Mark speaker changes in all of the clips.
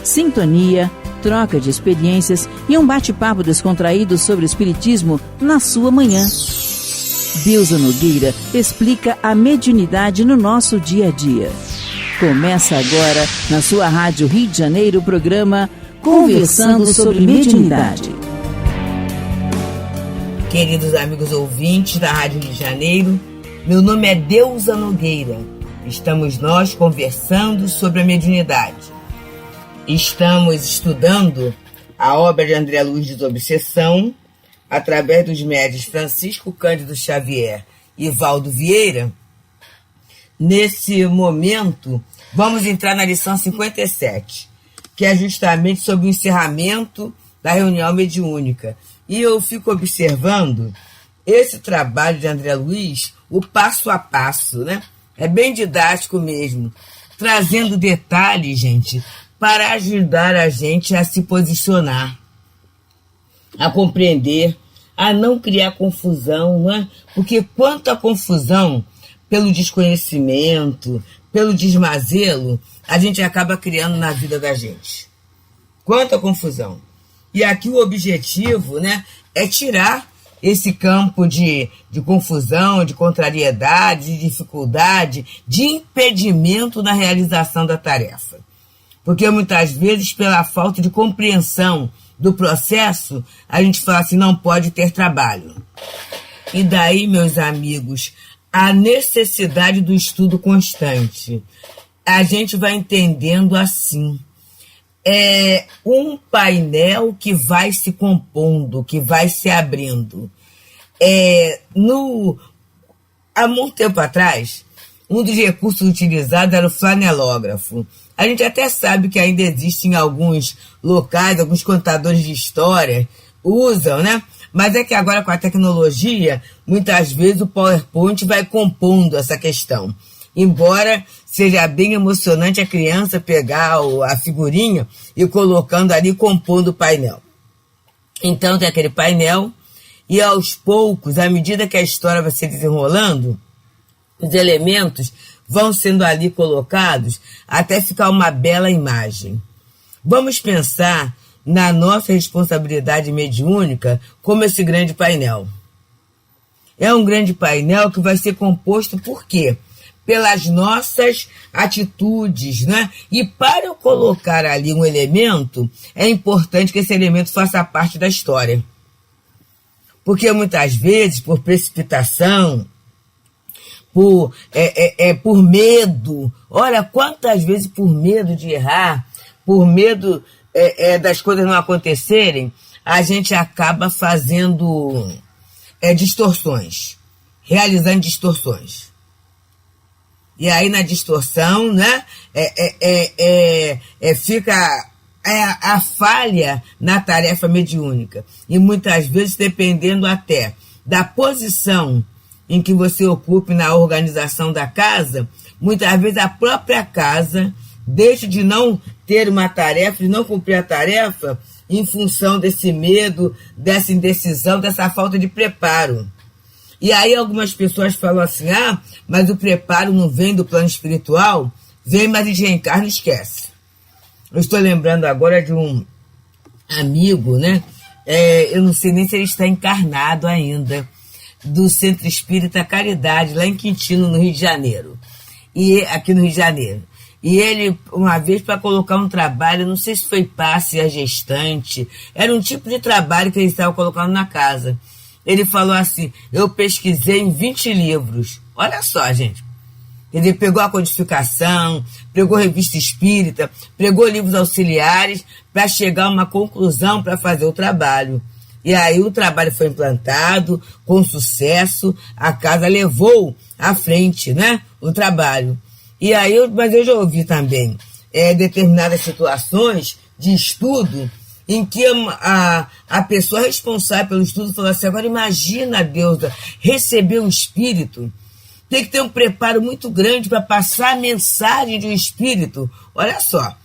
Speaker 1: sintonia, troca de experiências e um bate-papo descontraído sobre o espiritismo na sua manhã. Deusa Nogueira explica a mediunidade no nosso dia a dia. Começa agora, na sua Rádio Rio de Janeiro, o programa Conversando sobre Mediunidade.
Speaker 2: Queridos amigos ouvintes da Rádio Rio de Janeiro, meu nome é Deusa Nogueira. Estamos nós conversando sobre a mediunidade. Estamos estudando a obra de André Luiz de Desobsessão, através dos médiuns Francisco Cândido Xavier e Valdo Vieira. Nesse momento, vamos entrar na lição 57, que é justamente sobre o encerramento da reunião mediúnica. E eu fico observando esse trabalho de André Luiz, o passo a passo, né? É bem didático mesmo, trazendo detalhes, gente, para ajudar a gente a se posicionar, a compreender, a não criar confusão, não é? Porque quanto à confusão, pelo desconhecimento, pelo desmazelo, a gente acaba criando na vida da gente. Quanto à confusão. E aqui o objetivo, né, é tirar esse campo de confusão, de contrariedade, de dificuldade, de impedimento na realização da tarefa. Porque muitas vezes, pela falta de compreensão do processo, a gente fala assim, não pode ter trabalho. E daí, meus amigos, a necessidade do estudo constante. A gente vai entendendo assim. É um painel que vai se compondo, que vai se abrindo. Há muito tempo atrás, um dos recursos utilizados era o flanelógrafo. A gente até sabe que ainda existem alguns locais, alguns contadores de história usam, né? Mas é que agora com a tecnologia, muitas vezes o PowerPoint vai compondo essa questão. Embora seja bem emocionante a criança pegar a figurinha e colocando ali, compondo o painel. Então tem aquele painel e aos poucos, à medida que a história vai se desenrolando, os elementos vão sendo ali colocados até ficar uma bela imagem. Vamos pensar na nossa responsabilidade mediúnica como esse grande painel. É um grande painel que vai ser composto por quê? Pelas nossas atitudes, né? E para eu colocar ali um elemento, é importante que esse elemento faça parte da história. Porque muitas vezes, por precipitação, por medo, olha quantas vezes por medo de errar, por medo das coisas não acontecerem, a gente acaba fazendo distorções, realizando distorções. E aí na distorção, né, fica a falha na tarefa mediúnica. E muitas vezes, dependendo até da posição em que você ocupe na organização da casa, muitas vezes a própria casa deixa de não ter uma tarefa, de não cumprir a tarefa, em função desse medo, dessa indecisão, dessa falta de preparo. E aí algumas pessoas falam assim, mas o preparo não vem do plano espiritual? Vem, mas a gente reencarna e esquece. Eu estou lembrando agora de um amigo, né? Eu não sei nem se ele está encarnado ainda, do Centro Espírita Caridade, lá em Quintino, no Rio de Janeiro. E aqui no Rio de Janeiro. E ele, uma vez, para colocar um trabalho, não sei se foi passe a gestante, era um tipo de trabalho que ele estava colocando na casa. Ele falou assim, eu pesquisei em 20 livros. Olha só, gente. Ele pegou a codificação, pegou revista espírita, pegou livros auxiliares para chegar a uma conclusão para fazer o trabalho. E aí o trabalho foi implantado com sucesso, a casa levou à frente, né, o trabalho. E aí, mas eu já ouvi também determinadas situações de estudo em que a pessoa responsável pelo estudo falou assim, agora imagina, Deusa, receber um espírito, tem que ter um preparo muito grande para passar a mensagem de um espírito. Olha só,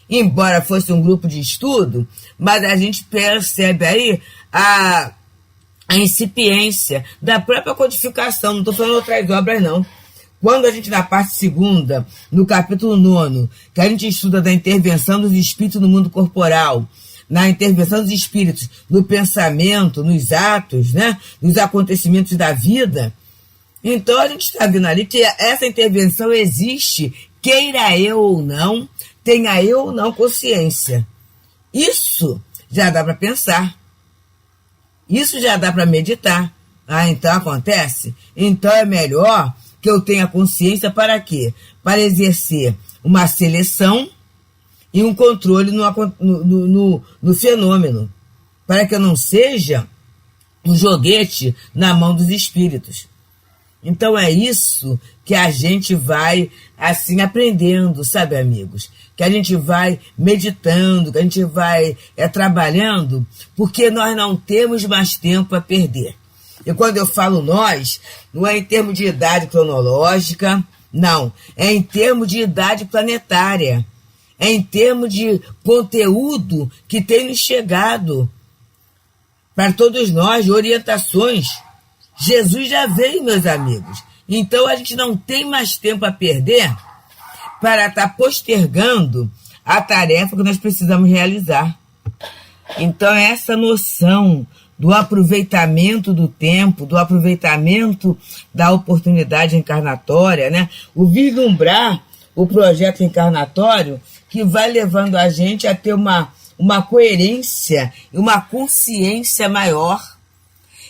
Speaker 2: embora fosse um grupo de estudo, mas a gente percebe aí a incipiência da própria codificação, não estou falando outras obras não, Quando a gente, na parte segunda, no capítulo 9, que a gente estuda da intervenção dos espíritos no mundo corporal, na intervenção dos espíritos no pensamento, nos atos, né, nos acontecimentos da vida, então a gente está vendo ali que essa intervenção existe, queira eu ou não, tenha eu ou não consciência. Isso já dá para pensar. Isso já dá para meditar. Ah, então acontece? Então é melhor que eu tenha consciência para quê? Para exercer uma seleção e um controle no fenômeno. Para que eu não seja um joguete na mão dos espíritos. Então é isso que a gente vai, assim, aprendendo, sabe, amigos? Que a gente vai meditando, que a gente vai trabalhando, porque nós não temos mais tempo a perder. E quando eu falo nós, não é em termos de idade cronológica, não. É em termos de idade planetária. É em termos de conteúdo que tem nos chegado para todos nós, de orientações. Jesus já veio, meus amigos. Então a gente não tem mais tempo a perder para estar postergando a tarefa que nós precisamos realizar. Então essa noção do aproveitamento do tempo, do aproveitamento da oportunidade encarnatória, né? O vislumbrar o projeto encarnatório que vai levando a gente a ter uma coerência e uma consciência maior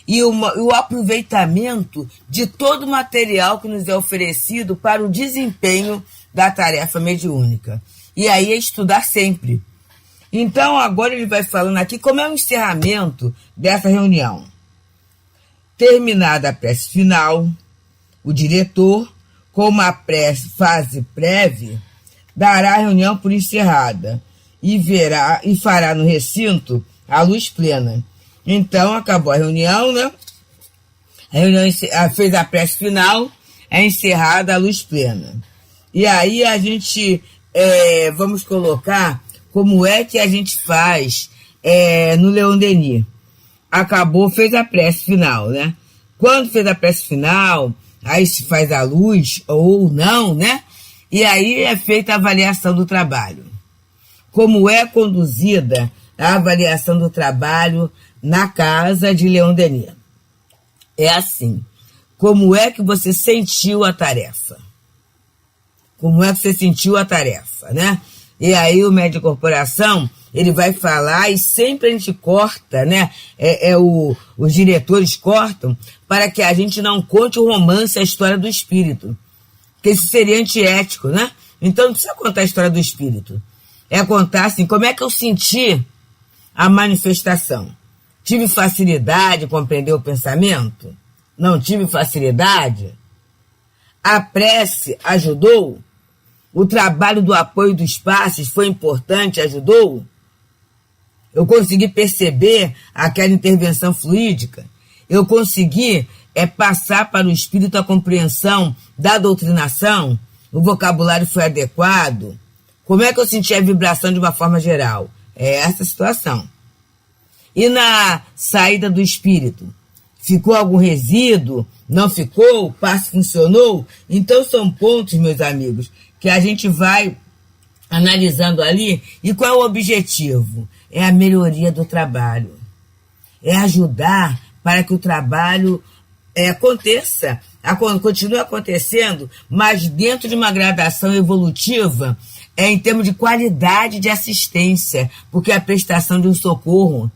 Speaker 2: e o aproveitamento de todo o material que nos é oferecido para o desempenho da tarefa mediúnica. E aí é estudar sempre. Então, agora ele vai falando aqui como é o encerramento dessa reunião. Terminada a prece final, o diretor, com uma fase prévia, dará a reunião por encerrada e fará no recinto a luz plena. Então, acabou a reunião, né? A reunião fez a prece final, é encerrada a luz plena. E aí a gente, vamos colocar como é que a gente faz no Leon Denis. Acabou, fez a prece final, né? Quando fez a prece final, aí se faz a luz ou não, né? E aí é feita a avaliação do trabalho. Como é conduzida a avaliação do trabalho na casa de Leon Denis? É assim. Como é que você sentiu a tarefa? Como é que você sentiu a tarefa, né? E aí o médium de corporação, ele vai falar e sempre a gente corta, né? Os diretores cortam para que a gente não conte o romance, a história do espírito. Porque isso seria antiético, né? Então não precisa contar a história do espírito. É contar assim, como é que eu senti a manifestação. Tive facilidade em compreender o pensamento? Não tive facilidade? A prece ajudou? O trabalho do apoio dos passes foi importante, ajudou? Eu consegui perceber aquela intervenção fluídica? Eu consegui passar para o espírito a compreensão da doutrinação? O vocabulário foi adequado? Como é que eu senti a vibração de uma forma geral? É essa situação. E na saída do espírito? Ficou algum resíduo? Não ficou? O passe funcionou? Então são pontos, meus amigos, que a gente vai analisando ali. E qual é o objetivo? É a melhoria do trabalho. É ajudar para que o trabalho aconteça, continue acontecendo, mas dentro de uma gradação evolutiva, em termos de qualidade de assistência, porque é a prestação de um socorro.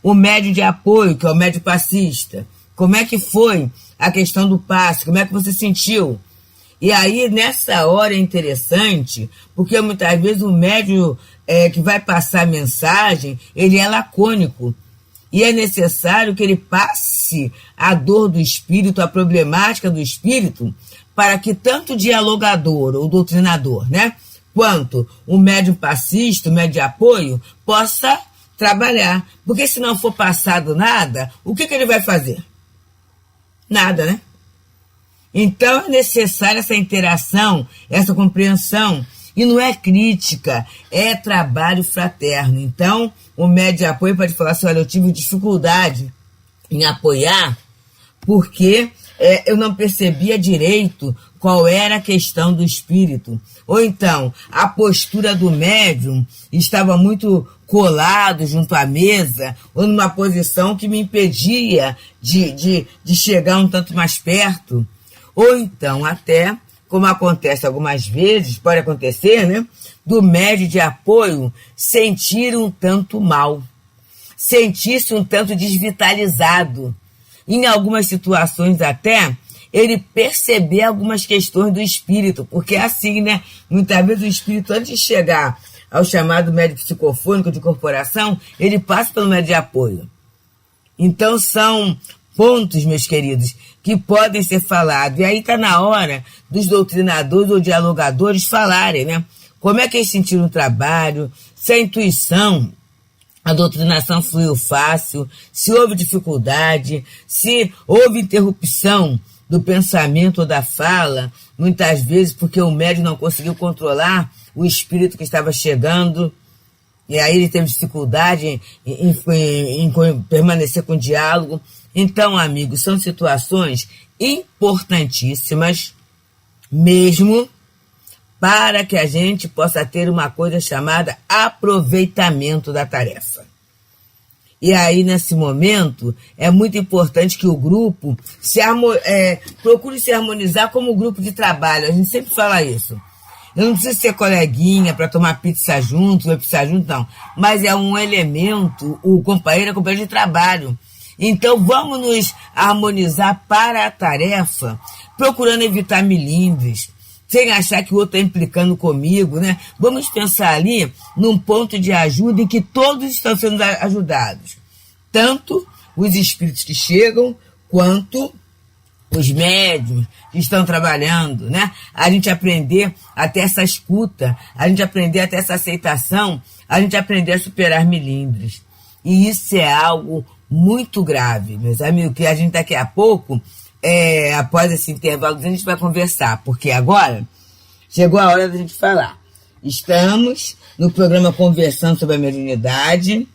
Speaker 2: O médium de apoio, que é o médium passista, como é que foi a questão do passe? Como é que você sentiu? E aí, nessa hora é interessante, porque muitas vezes o médium que vai passar a mensagem, ele é lacônico. E é necessário que ele passe a dor do espírito, a problemática do espírito, para que tanto o dialogador ou doutrinador, né, quanto o médium passista, o médium de apoio, possa trabalhar. Porque se não for passado nada, o que ele vai fazer? Nada, né? Então é necessária essa interação, essa compreensão. E não é crítica, é trabalho fraterno. Então, o médium de apoio pode falar assim, olha, eu tive dificuldade em apoiar porque eu não percebia direito qual era a questão do espírito. Ou então, a postura do médium estava muito colado junto à mesa, ou numa posição que me impedia de chegar um tanto mais perto. Ou então, até, como acontece algumas vezes, pode acontecer, né? Do médium de apoio sentir um tanto mal, sentir-se um tanto desvitalizado. Em algumas situações até, ele perceber algumas questões do espírito, porque é assim, né? Muitas vezes o espírito, antes de chegar ao chamado médium psicofônico de corporação, ele passa pelo médium de apoio. Então são pontos, meus queridos, que podem ser falados. E aí está na hora dos doutrinadores ou dialogadores falarem, né? Como é que eles sentiram o trabalho, se a intuição, a doutrinação fluiu fácil, se houve dificuldade, se houve interrupção do pensamento ou da fala, muitas vezes porque o médium não conseguiu controlar o espírito que estava chegando, e aí ele teve dificuldade em permanecer com o diálogo. Então, amigos, são situações importantíssimas, mesmo para que a gente possa ter uma coisa chamada aproveitamento da tarefa. E aí, nesse momento, é muito importante que o grupo procure se harmonizar como grupo de trabalho. A gente sempre fala isso. Eu não preciso ser coleguinha para tomar pizza junto, não. Mas é um elemento, o companheiro é companheiro de trabalho. Então, vamos nos harmonizar para a tarefa, procurando evitar melindres, sem achar que o outro está implicando comigo, né? Vamos pensar ali num ponto de ajuda em que todos estão sendo ajudados. Tanto os espíritos que chegam, quanto os médiuns que estão trabalhando, né? A gente aprender até essa escuta, a gente aprender até essa aceitação, a gente aprender a superar melindres. E isso é algo muito grave, meus amigos, que a gente daqui a pouco, após esse intervalo, a gente vai conversar, porque agora chegou a hora da gente falar. Estamos no programa Conversando sobre a Mediunidade,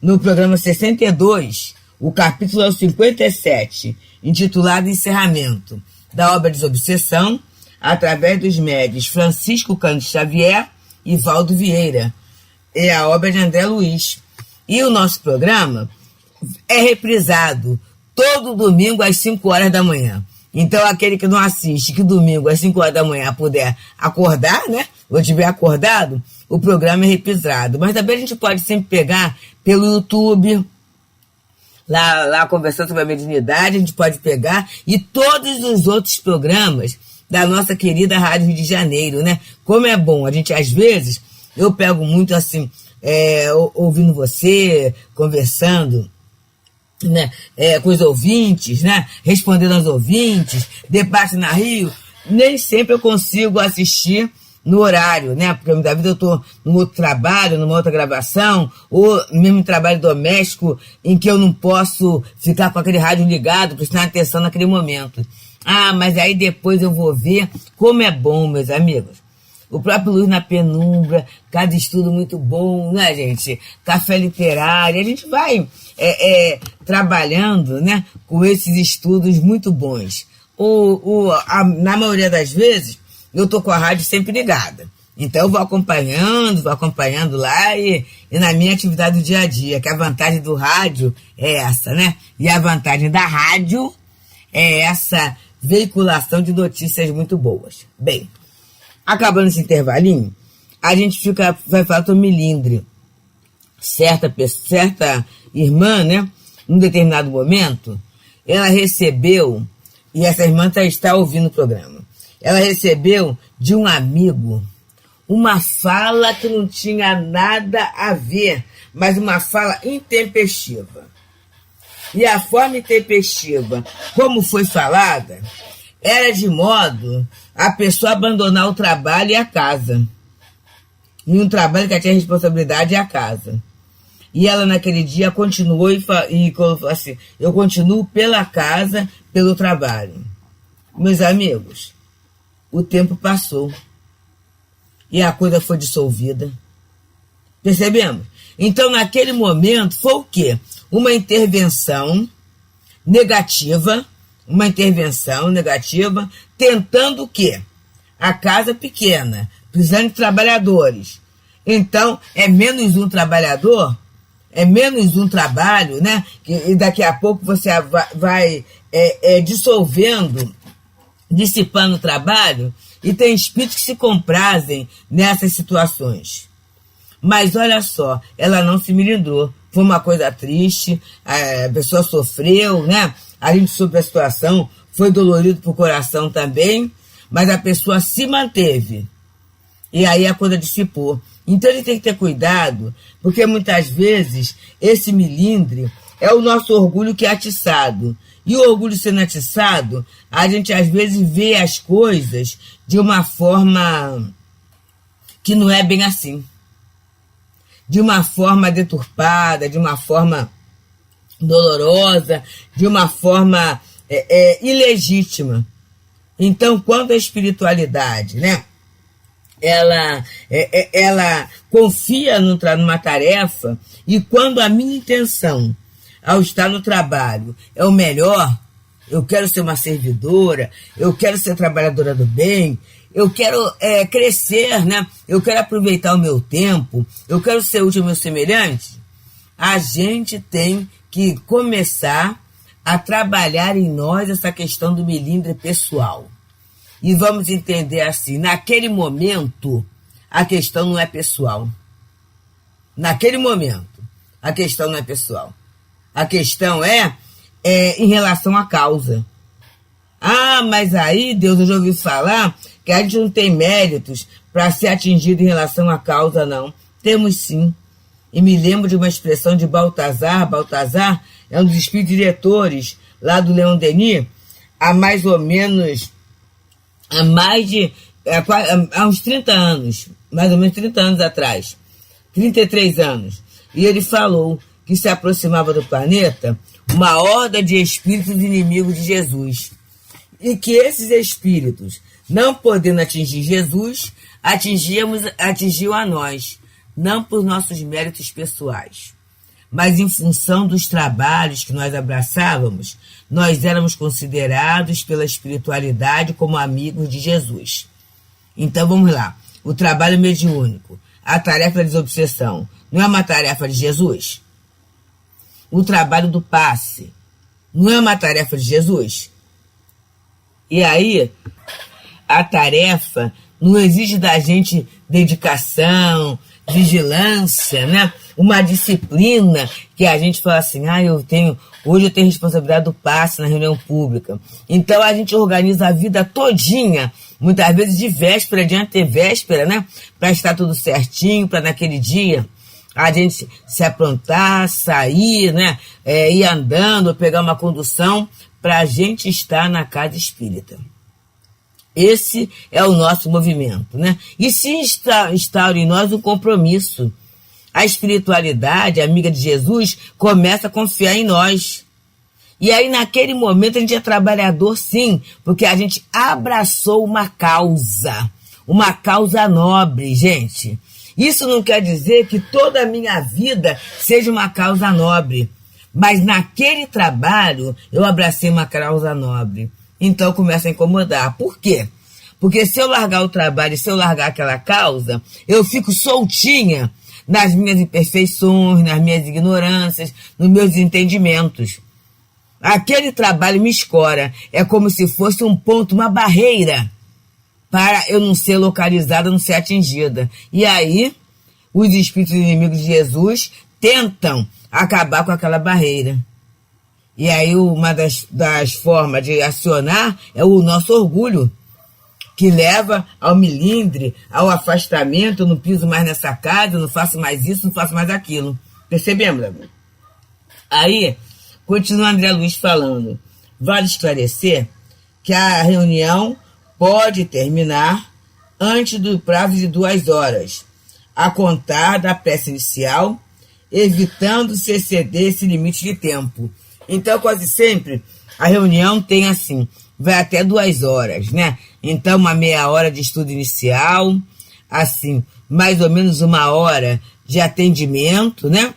Speaker 2: no programa 62, o capítulo é o 57, intitulado Encerramento da obra Desobsessão, através dos médiuns Francisco Cândido Xavier e Valdo Vieira. É a obra de André Luiz. E o nosso programa é reprisado todo domingo às 5 horas da manhã. Então, aquele que não assiste, que domingo às 5 horas da manhã puder acordar, né? Ou tiver acordado, o programa é reprisado. Mas também a gente pode sempre pegar pelo YouTube, lá Conversando sobre a Mediunidade, a gente pode pegar, e todos os outros programas da nossa querida Rádio Rio de Janeiro, né? Como é bom, a gente às vezes, eu pego muito assim, ouvindo você, conversando, né, com os ouvintes, né, respondendo aos ouvintes, debate na Rio, nem sempre eu consigo assistir no horário, né, porque muitas vezes eu estou num outro trabalho, numa outra gravação, ou mesmo trabalho doméstico, em que eu não posso ficar com aquele rádio ligado, prestar atenção naquele momento. Ah, mas aí depois eu vou ver como é bom, meus amigos. O próprio Luz na Penumbra, cada estudo muito bom, né, gente? Café literário, a gente vai trabalhando, né, com esses estudos muito bons. Na maioria das vezes, eu tô com a rádio sempre ligada. Então, eu vou acompanhando lá e na minha atividade do dia a dia, que a vantagem do rádio é essa, né? E a vantagem da rádio é essa veiculação de notícias muito boas. Bem, acabando esse intervalinho, a gente vai falar do melindre. Certa irmã, né, num determinado momento, ela recebeu, e essa irmã está ouvindo o programa, ela recebeu de um amigo uma fala que não tinha nada a ver, mas uma fala intempestiva. E a forma intempestiva, como foi falada, era de modo a pessoa abandonar o trabalho e a casa. E um trabalho que tinha responsabilidade é a casa. E ela naquele dia continuou e falou assim, eu continuo pela casa, pelo trabalho. Meus amigos, o tempo passou. E a coisa foi dissolvida. Percebemos? Então, naquele momento, foi o quê? Uma intervenção negativa, uma intervenção negativa, tentando o quê? A casa pequena, precisando de trabalhadores. Então, é menos um trabalhador, é menos um trabalho, né? E daqui a pouco você vai dissolvendo, dissipando o trabalho, e tem espíritos que se comprazem nessas situações. Mas olha só, ela não se melindrou. Foi uma coisa triste, a pessoa sofreu, né? A gente soube a situação, foi dolorido pro coração também, mas a pessoa se manteve. E aí a coisa dissipou. Então ele tem que ter cuidado, porque muitas vezes esse melindre é o nosso orgulho que é atiçado. E o orgulho sendo atiçado, a gente às vezes vê as coisas de uma forma que não é bem assim. De uma forma deturpada, de uma forma dolorosa, de uma forma ilegítima. Então, quando a espiritualidade, né, ela confia numa tarefa, e quando a minha intenção ao estar no trabalho é o melhor, eu quero ser uma servidora, eu quero ser trabalhadora do bem, eu quero crescer, né? Eu quero aproveitar o meu tempo, eu quero ser útil ao meu semelhante, a gente tem que começar a trabalhar em nós essa questão do melindre pessoal. E vamos entender assim, naquele momento, a questão não é pessoal. Naquele momento, a questão não é pessoal. A questão é em relação à causa. Ah, mas aí, Deus, eu já ouvi falar que a gente não tem méritos para ser atingido em relação à causa, não. Temos sim. E me lembro de uma expressão de Baltazar. Baltazar é um dos espíritos diretores lá do Leon Denis, há mais ou menos, há uns 30 anos, mais ou menos 30 anos atrás, 33 anos. E ele falou que se aproximava do planeta uma horda de espíritos inimigos de Jesus. E que esses espíritos, não podendo atingir Jesus, atingiam a nós, não por nossos méritos pessoais, mas em função dos trabalhos que nós abraçávamos, nós éramos considerados pela espiritualidade como amigos de Jesus. Então vamos lá, o trabalho mediúnico, a tarefa da desobsessão, não é uma tarefa de Jesus? O trabalho do passe, não é uma tarefa de Jesus? E aí, a tarefa não exige da gente dedicação, vigilância, né? Uma disciplina que a gente fala assim, hoje eu tenho responsabilidade do passe na reunião pública. Então a gente organiza a vida todinha, muitas vezes de véspera, de antevéspera, né? Para estar tudo certinho, para naquele dia a gente se aprontar, sair, né? Ir andando, pegar uma condução, para a gente estar na casa espírita. Esse é o nosso movimento, né? E se instaura em nós um compromisso. A espiritualidade, amiga de Jesus, começa a confiar em nós. E aí, naquele momento, a gente é trabalhador, sim, porque a gente abraçou uma causa nobre, gente. Isso não quer dizer que toda a minha vida seja uma causa nobre. Mas naquele trabalho, eu abracei uma causa nobre. Então, começa a incomodar. Por quê? Porque se eu largar o trabalho, se eu largar aquela causa, eu fico soltinha nas minhas imperfeições, nas minhas ignorâncias, nos meus desentendimentos. Aquele trabalho me escora. É como se fosse um ponto, uma barreira, para eu não ser localizada, não ser atingida. E aí, os espíritos inimigos de Jesus tentam acabar com aquela barreira. E aí, uma das formas de acionar é o nosso orgulho, que leva ao melindre, ao afastamento, eu não piso mais nessa casa, eu não faço mais isso, não faço mais aquilo. Percebemos, Davi? Aí, continua André Luiz falando, vale esclarecer que a reunião pode terminar antes do prazo de 2 horas, a contar da prece inicial, evitando-se exceder esse limite de tempo. Então, quase sempre, a reunião tem assim, vai até 2 horas, né? Então, uma meia hora de estudo inicial, assim, mais ou menos 1 hora de atendimento, né?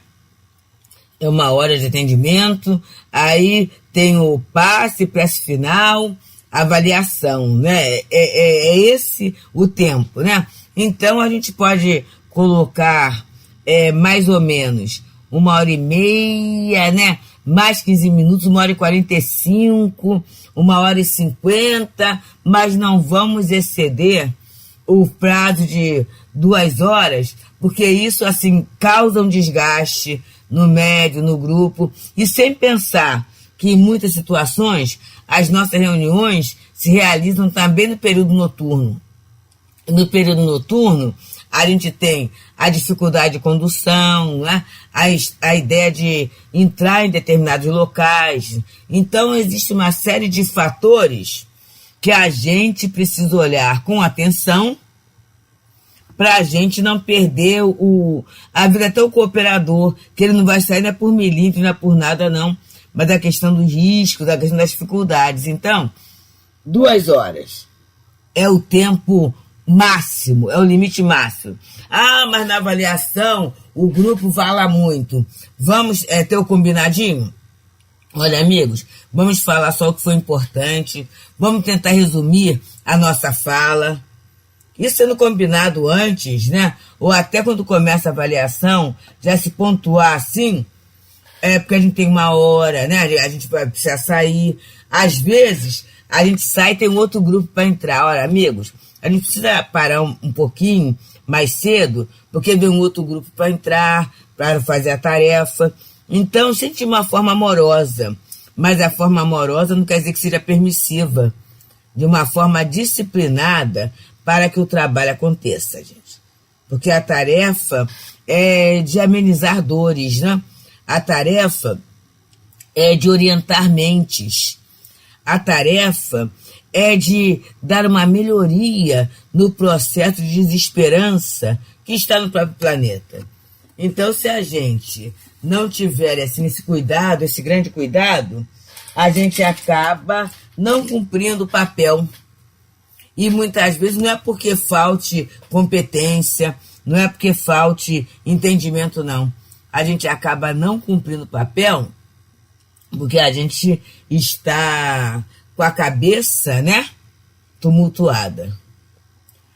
Speaker 2: é 1 hora de atendimento, aí tem o passe, prece final, avaliação, né? É esse o tempo, né? Então a gente pode colocar mais ou menos 1h30, né? Mais 15 minutos, 1h45, 1h50, mas não vamos exceder o prazo de 2 horas, porque isso, assim, causa um desgaste no médio, no grupo, e sem pensar que em muitas situações as nossas reuniões se realizam também no período noturno. No período noturno, a gente tem a dificuldade de condução, né? A ideia de entrar em determinados locais. Então, existe uma série de fatores que a gente precisa olhar com atenção para a gente não perder a vida até o cooperador, que ele não vai sair, não é por milímetro, não é por nada não, mas da questão dos riscos, da questão das dificuldades. Então, 2 horas é o tempo máximo, é o limite máximo. Ah, mas na avaliação o grupo fala muito. Vamos ter o combinadinho? Olha, amigos, vamos falar só o que foi importante, vamos tentar resumir a nossa fala. Isso sendo combinado antes, né? Ou até quando começa a avaliação, já se pontuar assim, porque a gente tem 1 hora, né? A gente vai precisar sair. Às vezes, a gente sai e tem um outro grupo para entrar. Olha, amigos, a gente precisa parar um pouquinho mais cedo, porque vem um outro grupo para entrar, para fazer a tarefa. Então, sempre de uma forma amorosa. Mas a forma amorosa não quer dizer que seja permissiva. De uma forma disciplinada, para que o trabalho aconteça, gente. Porque a tarefa é de amenizar dores, né? A tarefa é de orientar mentes. A tarefa é de dar uma melhoria no processo de desesperança que está no próprio planeta. Então, se a gente não tiver assim, esse cuidado, esse grande cuidado, a gente acaba não cumprindo o papel. E muitas vezes não é porque falte competência, não é porque falte entendimento, não. A gente acaba não cumprindo o papel porque a gente está com a cabeça, né, tumultuada.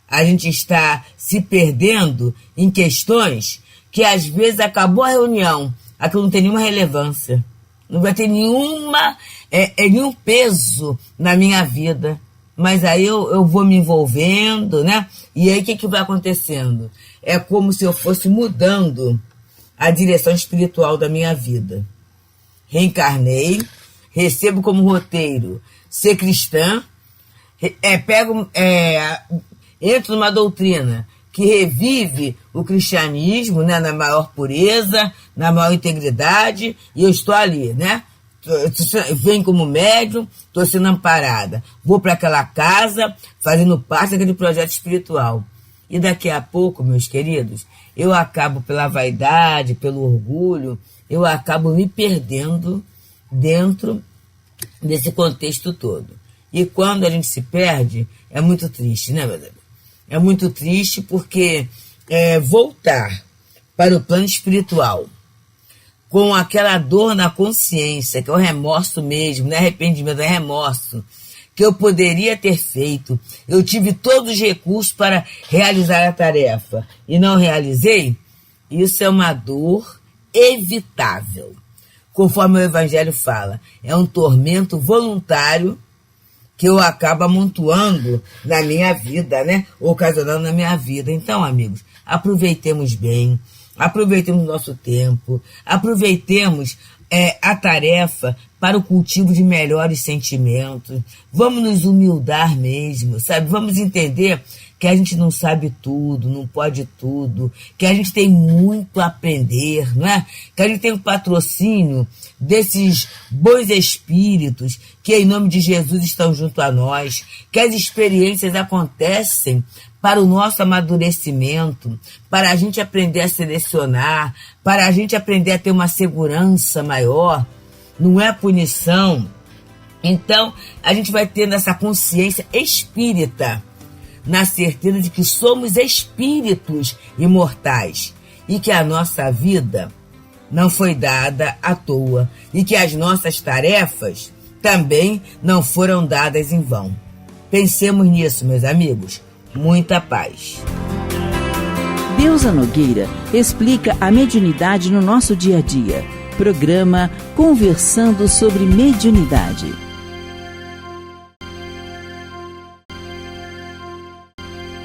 Speaker 2: A gente está se perdendo em questões que às vezes acabou a reunião, aquilo não tem nenhuma relevância, não vai ter nenhum peso na minha vida. Mas aí eu vou me envolvendo, né? E aí o que vai acontecendo? É como se eu fosse mudando a direção espiritual da minha vida. Reencarnei, recebo como roteiro ser cristã, entro numa doutrina que revive o cristianismo, né, na maior pureza, na maior integridade, e eu estou ali, né? Venho como médium, estou sendo amparada. Vou para aquela casa, fazendo parte daquele projeto espiritual. E daqui a pouco, meus queridos, eu acabo pela vaidade, pelo orgulho, eu acabo me perdendo dentro desse contexto todo. E quando a gente se perde, é muito triste, né, meu Deus? É muito triste porque voltar para o plano espiritual com aquela dor na consciência, que é o remorso mesmo, não é arrependimento, é remorso, que eu poderia ter feito. Eu tive todos os recursos para realizar a tarefa e não realizei. Isso é uma dor evitável. Conforme o Evangelho fala, é um tormento voluntário que eu acabo amontoando na minha vida, né? Ocasionando na minha vida. Então, amigos, aproveitemos bem, aproveitemos o nosso tempo, aproveitemos a tarefa para o cultivo de melhores sentimentos. Vamos nos humildar mesmo, sabe? Vamos entender que a gente não sabe tudo, não pode tudo, que a gente tem muito a aprender, não é? Que a gente tem o patrocínio desses bons espíritos que em nome de Jesus estão junto a nós, que as experiências acontecem para o nosso amadurecimento, para a gente aprender a selecionar, para a gente aprender a ter uma segurança maior, não é punição. Então, a gente vai tendo essa consciência espírita, na certeza de que somos espíritos imortais e que a nossa vida não foi dada à toa e que as nossas tarefas também não foram dadas em vão. Pensemos nisso, meus amigos. Muita paz.
Speaker 1: Deusa Nogueira explica a mediunidade no nosso dia a dia. Programa Conversando sobre Mediunidade.